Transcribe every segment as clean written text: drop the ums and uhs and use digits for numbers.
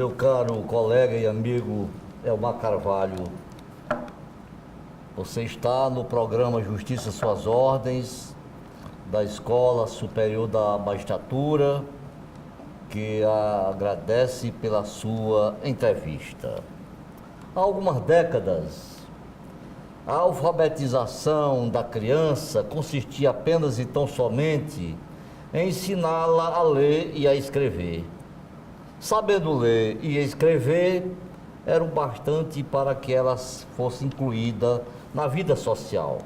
meu caro colega e amigo Elmar Carvalho. Você está no programa Justiça Suas Ordens, da Escola Superior da Magistratura, que agradece pela sua entrevista. Há algumas décadas, a alfabetização da criança consistia apenas e tão somente em ensiná-la a ler e a escrever. Sabendo ler e escrever, era o bastante para que ela fosse incluída na vida social.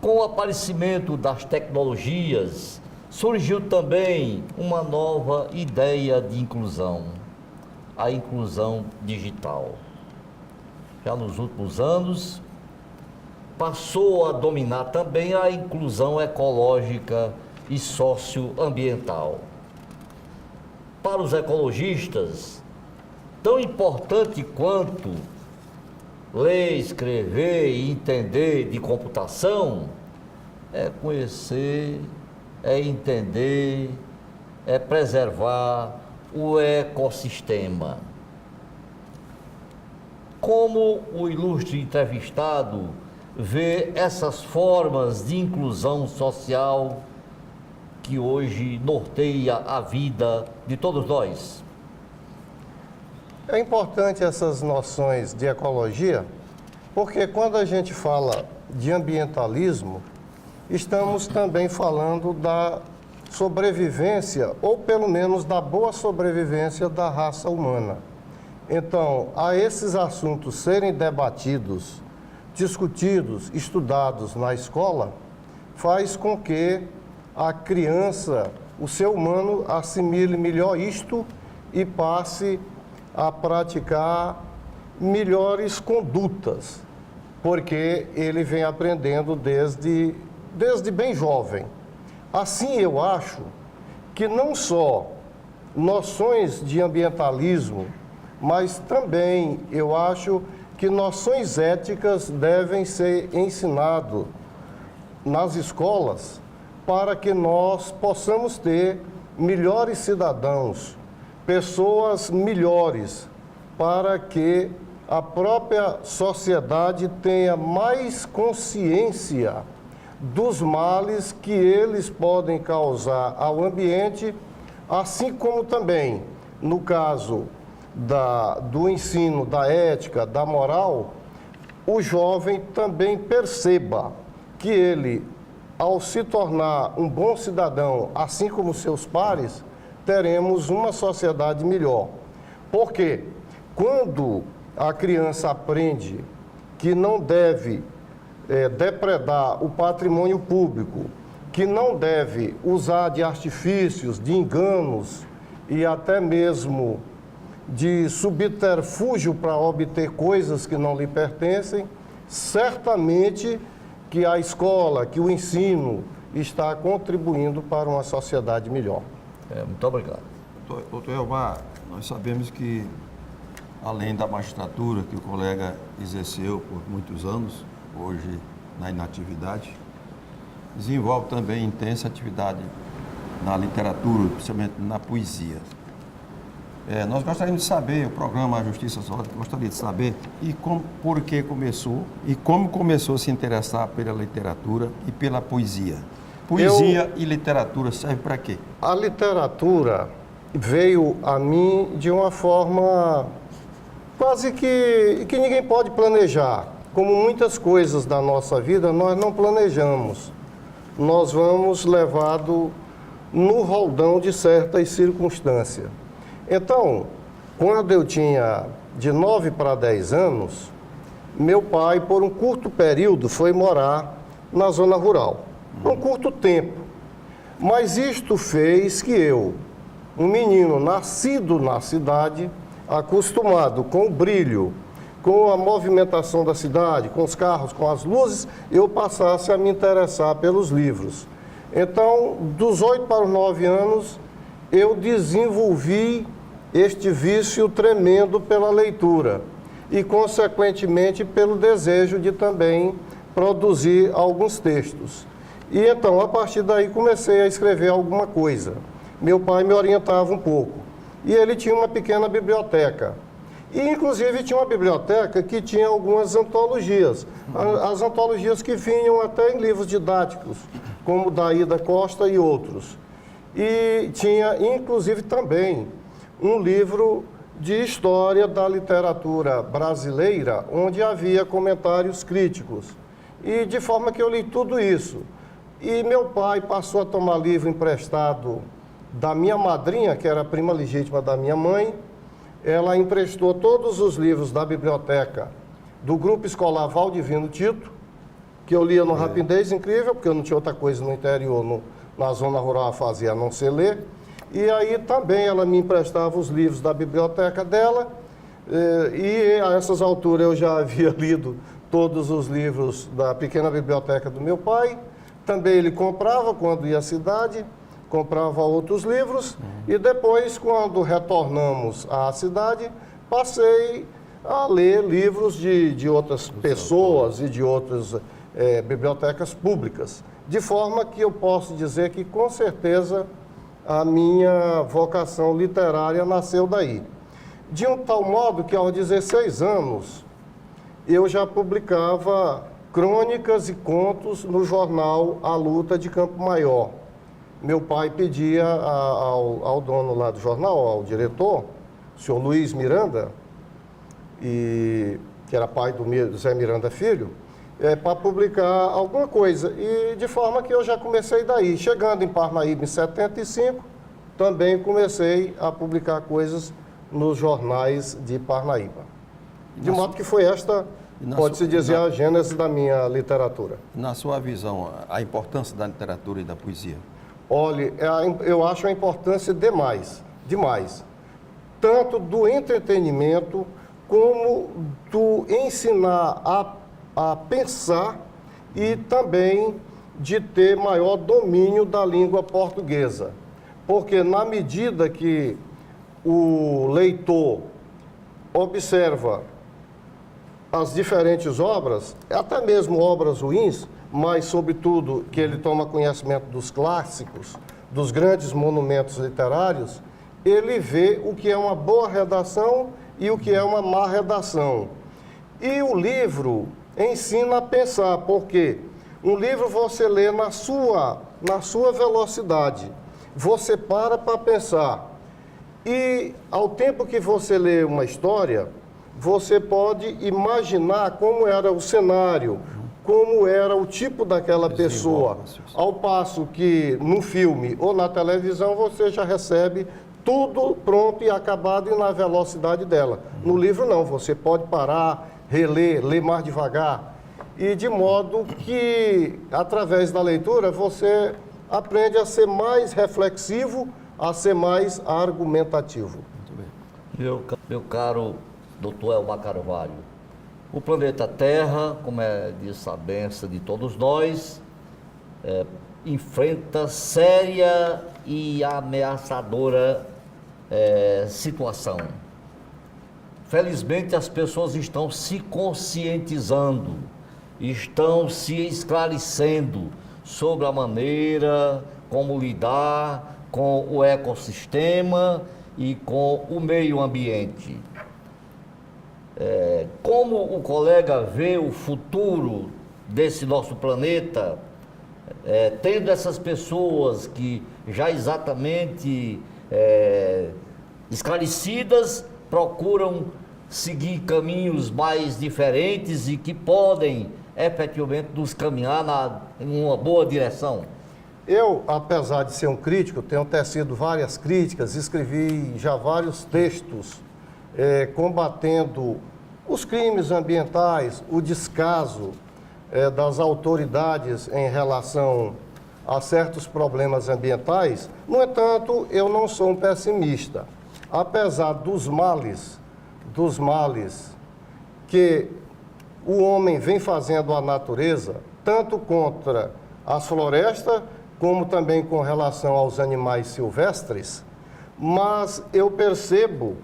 Com o aparecimento das tecnologias, surgiu também uma nova ideia de inclusão, a inclusão digital. Já nos últimos anos, passou a dominar também a inclusão ecológica e socioambiental. Para os ecologistas, tão importante quanto ler, escrever e entender de computação é conhecer, é entender, é preservar o ecossistema. Como o ilustre entrevistado vê essas formas de inclusão social que hoje norteia a vida de todos nós? É importante essas noções de ecologia, porque quando a gente fala de ambientalismo, estamos também falando da sobrevivência, ou pelo menos da boa sobrevivência da raça humana. Então, a esses assuntos serem debatidos, discutidos, estudados na escola, faz com que a criança, o ser humano, assimile melhor isto e passe a praticar melhores condutas, porque ele vem aprendendo desde bem jovem. Assim, eu acho que não só noções de ambientalismo, mas também eu acho que noções éticas devem ser ensinadas nas escolas para que nós possamos ter melhores cidadãos, pessoas melhores, para que a própria sociedade tenha mais consciência dos males que eles podem causar ao ambiente, assim como também, no caso do ensino, da ética, da moral, o jovem também perceba que ele, ao se tornar um bom cidadão, assim como seus pares, teremos uma sociedade melhor. Porque quando a criança aprende que não deve depredar o patrimônio público, que não deve usar de artifícios, de enganos e até mesmo de subterfúgio para obter coisas que não lhe pertencem, certamente que a escola, que o ensino está contribuindo para uma sociedade melhor. Muito obrigado. Doutor Elmar, nós sabemos que, além da magistratura que o colega exerceu por muitos anos, hoje na inatividade, desenvolve também intensa atividade na literatura, principalmente na poesia. Nós gostaríamos de saber, o programa Justiça Suas Ordens, gostaria de saber por que começou e como começou a se interessar pela literatura e pela poesia. Poesia e literatura serve para quê? A literatura veio a mim de uma forma quase que ninguém pode planejar. Como muitas coisas da nossa vida, nós não planejamos. Nós vamos levado no roldão de certas circunstâncias. Então, quando eu tinha de 9 para 10 anos, meu pai, por um curto período, foi morar na zona rural. Por um curto tempo. Mas isto fez que eu, um menino nascido na cidade, acostumado com o brilho, com a movimentação da cidade, com os carros, com as luzes, eu passasse a me interessar pelos livros. Então, dos 8 para os 9 anos, eu desenvolvi este vício tremendo pela leitura e, consequentemente, pelo desejo de também produzir alguns textos. E então, a partir daí, comecei a escrever alguma coisa. Meu pai me orientava um pouco. E ele tinha uma pequena biblioteca. E, inclusive, tinha uma biblioteca que tinha algumas antologias. As antologias que vinham até em livros didáticos, como da Ida Costa e outros. E tinha, inclusive, também um livro de história da literatura brasileira, onde havia comentários críticos. E de forma que eu li tudo isso. E meu pai passou a tomar livro emprestado da minha madrinha, que era a prima legítima da minha mãe. Ela emprestou todos os livros da biblioteca do Grupo Escolar Valdivino Tito, que eu lia no Rapidez Incrível, porque eu não tinha outra coisa no interior, na zona rural a fazer, a não ser ler. E aí também ela me emprestava os livros da biblioteca dela, e a essas alturas eu já havia lido todos os livros da pequena biblioteca do meu pai. Também ele comprava quando ia à cidade, comprava outros livros, e depois, quando retornamos à cidade, passei a ler livros de outras pessoas e de outras bibliotecas públicas. De forma que eu posso dizer que, com certeza, a minha vocação literária nasceu daí. De um tal modo que, aos 16 anos, eu já publicava crônicas e contos no jornal A Luta de Campo Maior. Meu pai pedia ao dono lá do jornal, ao diretor, o senhor Luiz Miranda, que era pai do Zé Miranda Filho, para publicar alguma coisa. E de forma que eu já comecei daí. Chegando em Parnaíba em 75, também comecei a publicar coisas nos jornais de Parnaíba. De modo que foi esta, pode-se dizer, a gênese da minha literatura. Na sua visão, a importância da literatura e da poesia? Olha, eu acho a importância demais. Tanto do entretenimento, como do ensinar a pensar e também de ter maior domínio da língua portuguesa. Porque na medida que o leitor observa as diferentes obras, até mesmo obras ruins, mas, sobretudo, que ele toma conhecimento dos clássicos, dos grandes monumentos literários, ele vê o que é uma boa redação e o que é uma má redação. E o livro ensina a pensar, porque um livro você lê na sua velocidade, você para pensar. E, ao tempo que você lê uma história, você pode imaginar como era o cenário, como era o tipo daquela pessoa. Ao passo que no filme ou na televisão você já recebe tudo pronto e acabado e na velocidade dela. No livro não, você pode parar, reler, ler mais devagar. E de modo que, através da leitura, você aprende a ser mais reflexivo, a ser mais argumentativo. Muito bem. Meu caro doutor Elmar Carvalho, o planeta Terra, como é de sabência de todos nós, enfrenta séria e ameaçadora situação. Felizmente, as pessoas estão se conscientizando, estão se esclarecendo sobre a maneira como lidar com o ecossistema e com o meio ambiente. Como o colega vê o futuro desse nosso planeta, tendo essas pessoas que já exatamente esclarecidas procuram seguir caminhos mais diferentes e que podem efetivamente nos caminhar em uma boa direção? Eu, apesar de ser um crítico, tenho tecido várias críticas, escrevi já vários textos combatendo os crimes ambientais, o descaso das autoridades em relação a certos problemas ambientais. No entanto, eu não sou um pessimista. Apesar dos males que o homem vem fazendo à natureza, tanto contra as florestas, como também com relação aos animais silvestres, mas eu percebo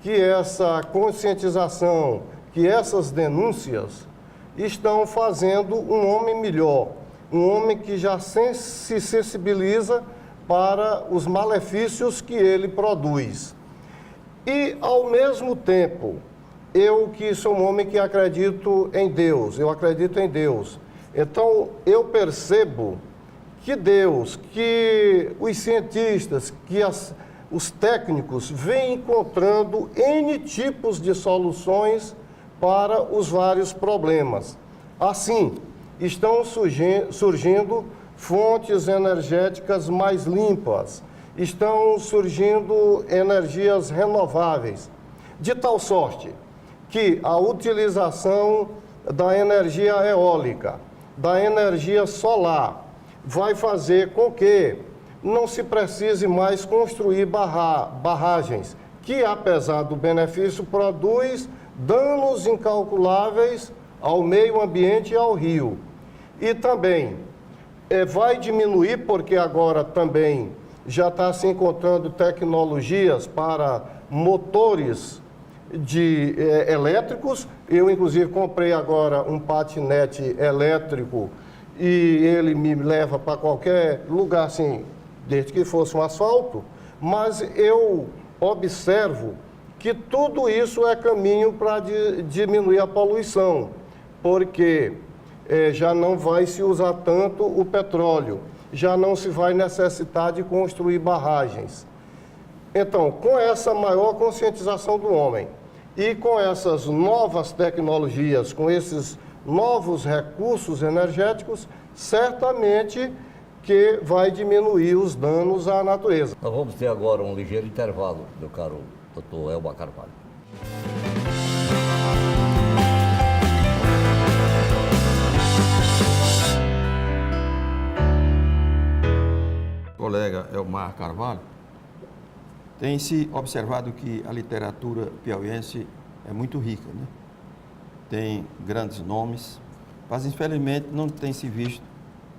que essa conscientização, que essas denúncias estão fazendo um homem melhor, um homem que já se sensibiliza para os malefícios que ele produz. E, ao mesmo tempo, eu que sou um homem que acredito em Deus, eu acredito em Deus. Então, eu percebo que Deus, que os cientistas, que os técnicos vêm encontrando N tipos de soluções para os vários problemas. Assim, estão surgindo fontes energéticas mais limpas, estão surgindo energias renováveis, de tal sorte que a utilização da energia eólica, da energia solar, vai fazer com que não se precise mais construir barragens, que apesar do benefício produz danos incalculáveis ao meio ambiente e ao rio. E também vai diminuir, porque agora também já está se encontrando tecnologias para motores elétricos. Eu, inclusive, comprei agora um patinete elétrico e ele me leva para qualquer lugar, assim, desde que fosse um asfalto. Mas eu observo que tudo isso é caminho para diminuir a poluição, porque já não vai se usar tanto o petróleo, já não se vai necessitar de construir barragens. Então, com essa maior conscientização do homem e com essas novas tecnologias, com esses novos recursos energéticos, certamente que vai diminuir os danos à natureza. Nós vamos ter agora um ligeiro intervalo, meu caro doutor Elmar Carvalho. Colega Elmar Carvalho, tem-se observado que a literatura piauiense é muito rica, né? Tem grandes nomes, mas infelizmente não tem se visto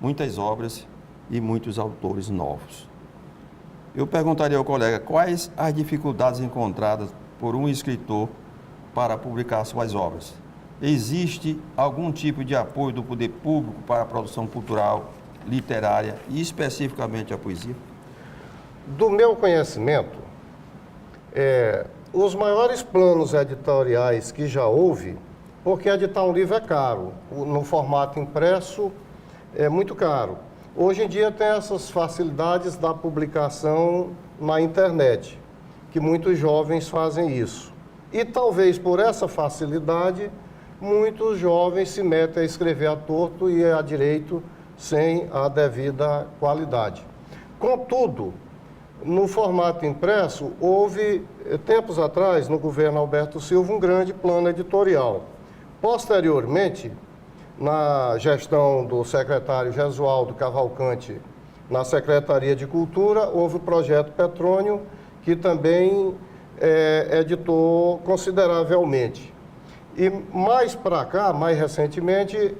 muitas obras e muitos autores novos. Eu perguntaria ao colega quais as dificuldades encontradas por um escritor para publicar suas obras. Existe algum tipo de apoio do poder público para a produção cultural, literária e especificamente a poesia? Do meu conhecimento, os maiores planos editoriais que já houve, porque editar um livro é caro, no formato impresso é muito caro. Hoje em dia tem essas facilidades da publicação na internet, que muitos jovens fazem isso. E talvez por essa facilidade, muitos jovens se metem a escrever à torto e à direito sem a devida qualidade. Contudo, no formato impresso, houve, tempos atrás, no governo Alberto Silva, um grande plano editorial. Posteriormente, na gestão do secretário Gesualdo Cavalcante, na Secretaria de Cultura, houve o projeto Petrônio, que também editou consideravelmente. E mais para cá, mais recentemente,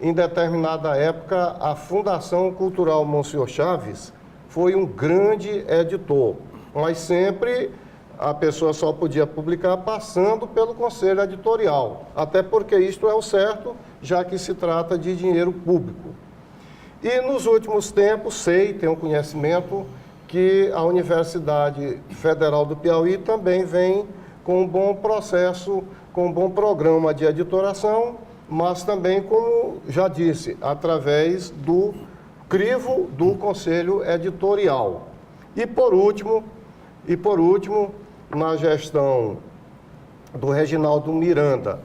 em determinada época, a Fundação Cultural Monsenhor Chaves foi um grande editor, mas sempre a pessoa só podia publicar passando pelo conselho editorial, até porque isto é o certo, já que se trata de dinheiro público. E nos últimos tempos, tenho conhecimento que a Universidade Federal do Piauí também vem com um bom processo, com um bom programa de editoração, mas também, como já disse, através do crivo do Conselho Editorial. E por último, na gestão do Reginaldo Miranda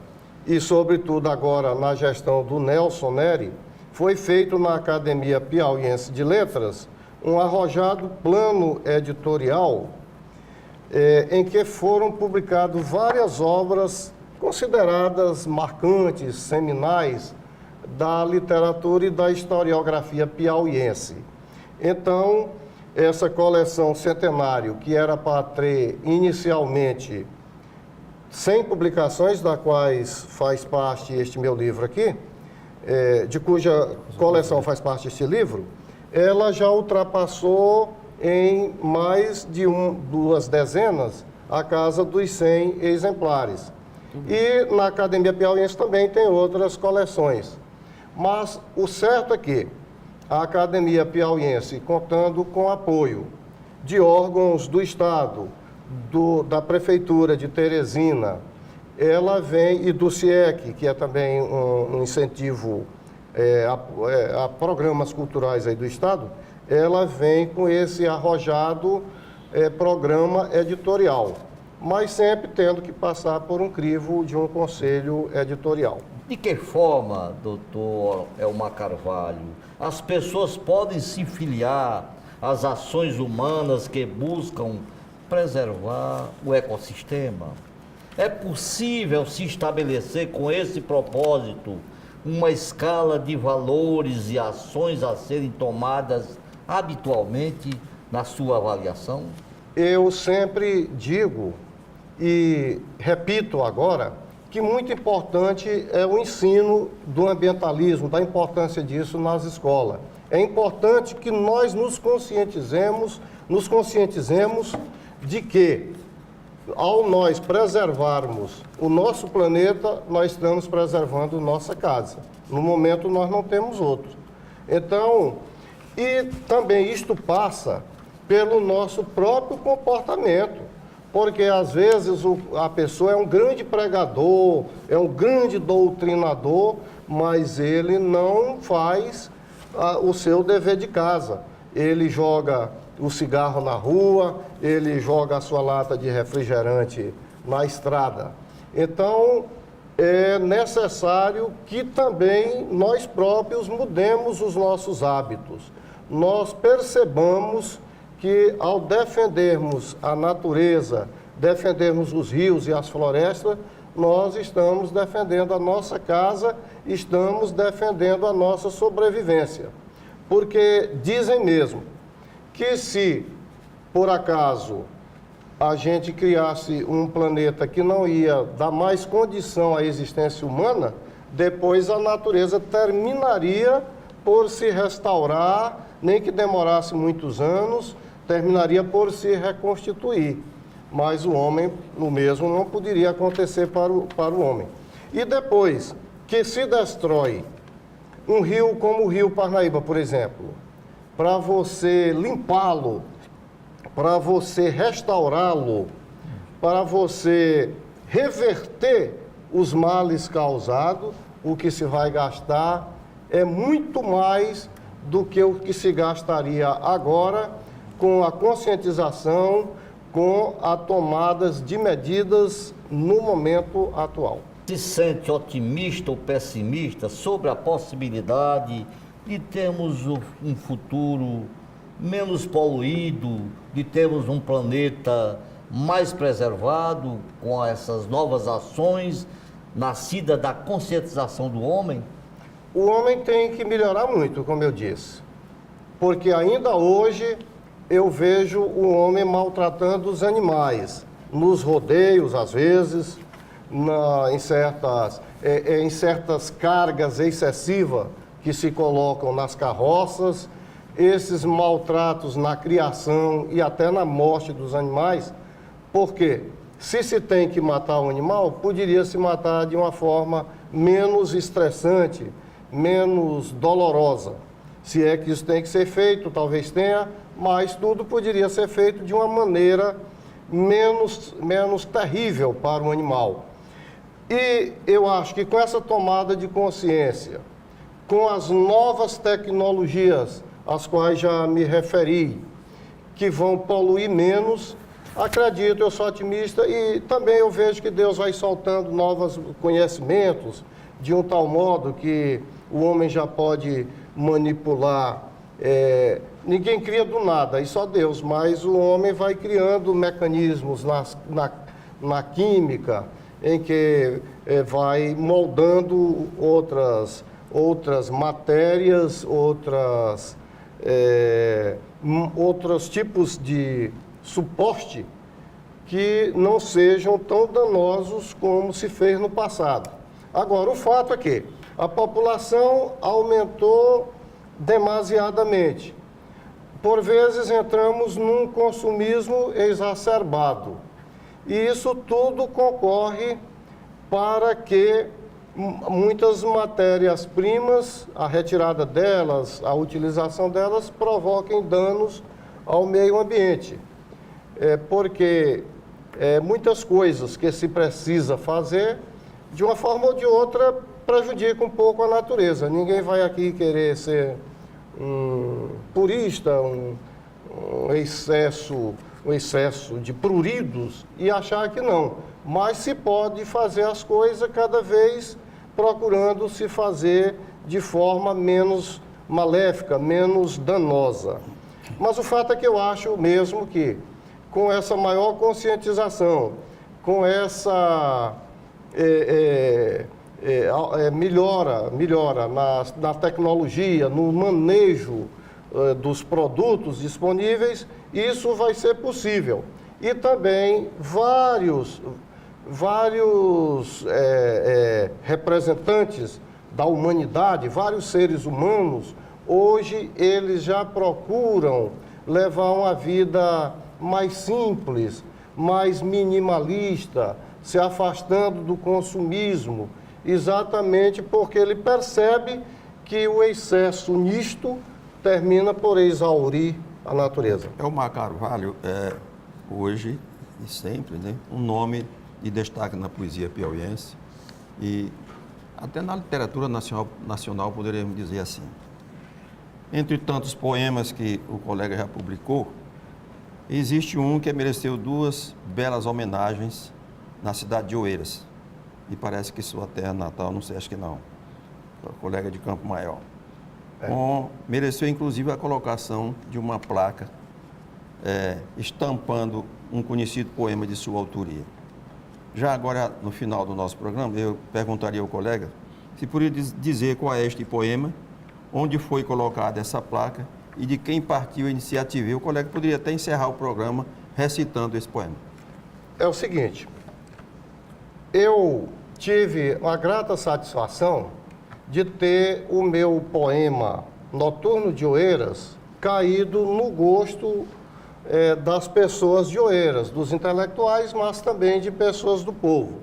e, sobretudo, agora na gestão do Nelson Neri, foi feito na Academia Piauiense de Letras um arrojado plano editorial em que foram publicadas várias obras consideradas marcantes, seminais, da literatura e da historiografia piauiense. Então, essa coleção Centenário, que era para ter inicialmente 100 publicações, da quais faz parte este meu livro aqui, de cuja coleção faz parte este livro, ela já ultrapassou em mais de duas dezenas a casa dos 100 exemplares. E na Academia Piauiense também tem outras coleções. Mas o certo é que a Academia Piauiense, contando com apoio de órgãos do Estado, da Prefeitura de Teresina, ela vem, e do CIEC, que é também um incentivo a programas culturais aí do Estado, ela vem com esse arrojado programa editorial, mas sempre tendo que passar por um crivo de um conselho editorial. De que forma, doutor Elmar Carvalho, as pessoas podem se filiar às ações humanas que buscam preservar o ecossistema? É possível se estabelecer com esse propósito uma escala de valores e ações a serem tomadas habitualmente na sua avaliação? Eu sempre digo e repito agora que muito importante é o ensino do ambientalismo, da importância disso nas escolas. É importante que nós nos conscientizemos de que, ao nós preservarmos o nosso planeta, nós estamos preservando nossa casa. No momento, nós não temos outro. Então, e também isto passa pelo nosso próprio comportamento. Porque, às vezes, a pessoa é um grande pregador, é um grande doutrinador, mas ele não faz o seu dever de casa. Ele joga o cigarro na rua, ele joga a sua lata de refrigerante na estrada. Então, é necessário que também nós próprios mudemos os nossos hábitos. Nós percebamos que, ao defendermos a natureza, defendermos os rios e as florestas, nós estamos defendendo a nossa casa, estamos defendendo a nossa sobrevivência. Porque dizem mesmo que se, por acaso, a gente criasse um planeta que não ia dar mais condição à existência humana, depois a natureza terminaria por se restaurar, nem que demorasse muitos anos, terminaria por se reconstituir. Mas o homem, no mesmo, não poderia acontecer para o homem. E depois que se destrói um rio como o Rio Parnaíba, por exemplo, para você limpá-lo, para você restaurá-lo, para você reverter os males causados, o que se vai gastar é muito mais do que o que se gastaria agora com a conscientização, com a tomada de medidas no momento atual. Se sente otimista ou pessimista sobre a possibilidade de termos um futuro menos poluído, de termos um planeta mais preservado com essas novas ações nascidas da conscientização do homem? O homem tem que melhorar muito, como eu disse, porque ainda hoje eu vejo o homem maltratando os animais, nos rodeios, às vezes, em certas cargas excessivas que se colocam nas carroças, esses maltratos na criação e até na morte dos animais, porque se tem que matar o animal, poderia se matar de uma forma menos estressante, menos dolorosa. Se é que isso tem que ser feito, talvez tenha, mas tudo poderia ser feito de uma maneira menos terrível para o animal. E eu acho que com essa tomada de consciência, com as novas tecnologias, às quais já me referi, que vão poluir menos, acredito, eu sou otimista e também eu vejo que Deus vai soltando novos conhecimentos de um tal modo que o homem já pode manipular. Ninguém cria do nada, e só Deus, mas o homem vai criando mecanismos na química em que vai moldando outras matérias, outros tipos de suporte que não sejam tão danosos como se fez no passado. Agora, o fato é que a população aumentou demasiadamente. Por vezes entramos num consumismo exacerbado. E isso tudo concorre para que muitas matérias-primas, a retirada delas, a utilização delas, provoquem danos ao meio ambiente. Porque muitas coisas que se precisa fazer, de uma forma ou de outra, prejudica um pouco a natureza. Ninguém vai aqui querer ser um purista, um excesso de pruridos e achar que não. Mas se pode fazer as coisas cada vez procurando se fazer de forma menos maléfica, menos danosa. Mas o fato é que eu acho mesmo que, com essa maior conscientização, com essa melhora na tecnologia, no manejo dos produtos disponíveis, isso vai ser possível. E também vários representantes da humanidade, vários seres humanos, hoje eles já procuram levar uma vida mais simples, mais minimalista, se afastando do consumismo, exatamente porque ele percebe que o excesso nisto termina por exaurir a natureza. Elmar Carvalho é hoje e sempre, né, um nome de destaque na poesia piauiense e até na literatura nacional poderíamos dizer assim. Entre tantos poemas que o colega já publicou, existe um que mereceu 2 belas homenagens na cidade de Oeiras. E parece que sua terra natal, não sei, acho que não. O colega de Campo Maior. Mereceu inclusive a colocação de uma placa estampando um conhecido poema de sua autoria. Já agora, no final do nosso programa, eu perguntaria ao colega se poderia dizer qual é este poema, onde foi colocada essa placa e de quem partiu a iniciativa. E o colega poderia até encerrar o programa recitando esse poema. É o seguinte, eu tive uma grata satisfação de ter o meu poema Noturno de Oeiras caído no gosto das pessoas de Oeiras, dos intelectuais, mas também de pessoas do povo.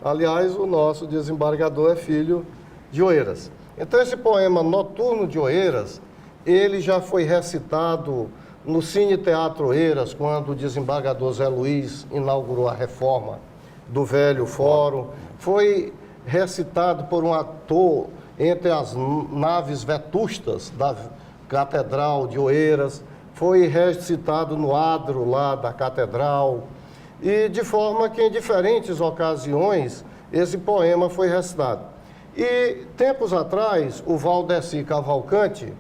Aliás, o nosso desembargador é filho de Oeiras. Então, esse poema Noturno de Oeiras, ele já foi recitado no Cine Teatro Oeiras, quando o desembargador Zé Luiz inaugurou a reforma do velho fórum. Foi recitado por um ator entre as naves vetustas da Catedral de Oeiras, foi recitado no adro lá da Catedral, e de forma que em diferentes ocasiões esse poema foi recitado. E tempos atrás, o Valdeci Cavalcante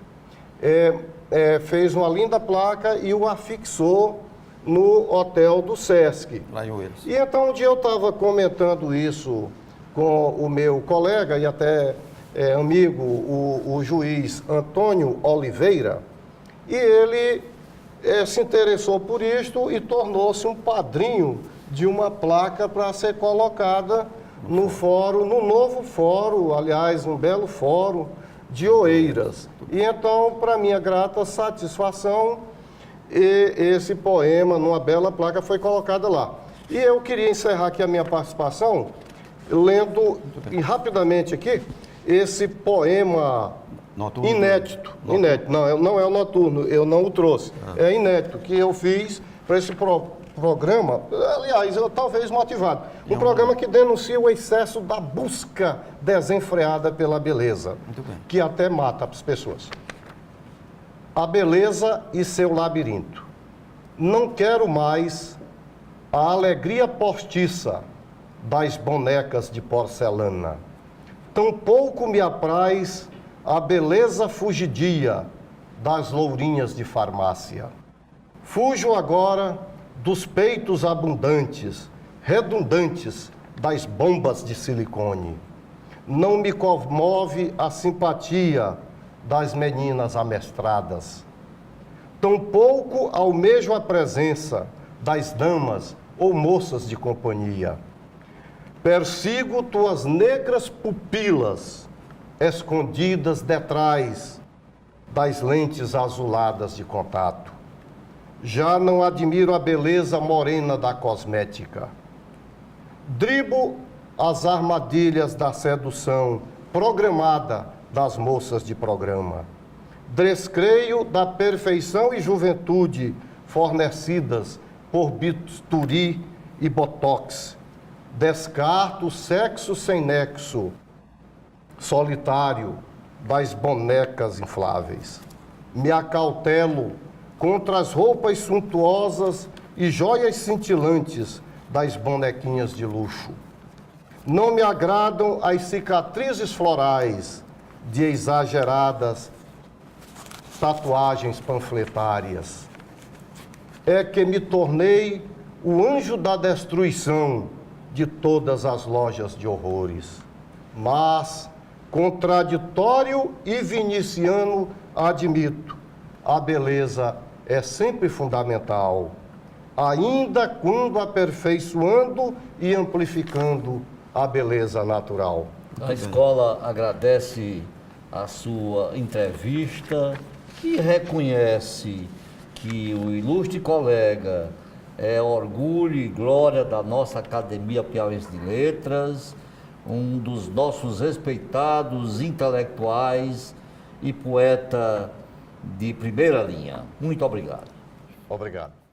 fez uma linda placa e o afixou no hotel do Sesc. Lá em Oeiras. E então um dia eu estava comentando isso com o meu colega e até amigo, o juiz Antônio Oliveira, e ele se interessou por isto e tornou-se um padrinho de uma placa para ser colocada no fórum, no novo fórum, aliás, um belo fórum de Oeiras. E então, para minha grata satisfação, esse poema, numa bela placa, foi colocado lá. E eu queria encerrar aqui a minha participação lendo rapidamente aqui esse poema Noturno. inédito. Não é o Noturno, eu não o trouxe. É inédito, que eu fiz para esse programa, aliás, talvez motivado. Um programa que denuncia o excesso da busca desenfreada pela beleza, que até mata as pessoas. A beleza e seu labirinto. Não quero mais a alegria postiça das bonecas de porcelana. Tampouco me apraz a beleza fugidia das lourinhas de farmácia. Fujo agora dos peitos abundantes, redundantes das bombas de silicone. Não me comove a simpatia das meninas amestradas. Tampouco almejo a presença das damas ou moças de companhia. Persigo tuas negras pupilas, escondidas detrás das lentes azuladas de contato. Já não admiro a beleza morena da cosmética. Dribo as armadilhas da sedução programada das moças de programa. Descreio da perfeição e juventude fornecidas por bisturi e botox. Descarto o sexo sem nexo, solitário das bonecas infláveis. Me acautelo contra as roupas suntuosas e joias cintilantes das bonequinhas de luxo. Não me agradam as cicatrizes florais de exageradas tatuagens panfletárias. É que me tornei o anjo da destruição de todas as lojas de horrores. Mas, contraditório e viniciano, admito, a beleza é sempre fundamental, ainda quando aperfeiçoando e amplificando a beleza natural. A escola agradece a sua entrevista e reconhece que o ilustre colega é orgulho e glória da nossa Academia Piauiense de Letras, um dos nossos respeitados intelectuais e poeta de primeira linha. Muito obrigado. Obrigado.